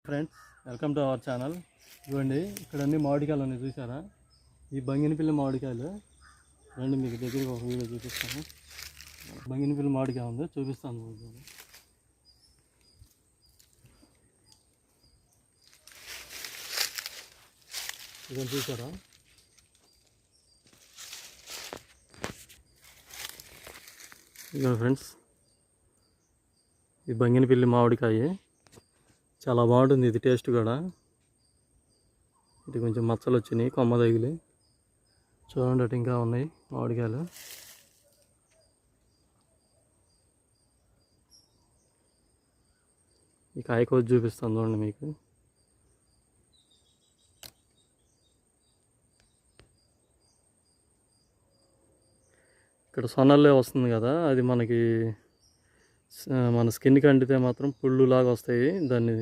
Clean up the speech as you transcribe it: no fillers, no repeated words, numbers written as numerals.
Friends, welcome to our channel. ఇవ్వండి, ఇక్కడ అన్ని మామిడికాయలు ఉన్నాయి చూసారా? ఈ బంగినపల్లి మామిడికాయలు. రండి, మీకు దగ్గరికి ఒక వీడియో చూపిస్తాను. బంగినపల్లి మామిడికాయ ఉంది, చూపిస్తాను. ఇదని చూసారా? ఇక ఫ్రెండ్స్, ఈ బంగినపల్లి మామిడికాయ చాలా బాగుంటుంది. ఇది టేస్ట్ కూడా. ఇది కొంచెం మచ్చలు వచ్చినాయి, కొమ్మ తగిలి. చూడండి, అటు ఇంకా ఉన్నాయి మామిడికాయలు. ఈ కాయ కోసి చూపిస్తాను చూడండి మీకు. ఇక్కడ సొనల్లే వస్తుంది కదా, అది మనకి మన స్కిన్కి అంటితే మాత్రం పుళ్ళు లాగా వస్తాయి. దాన్ని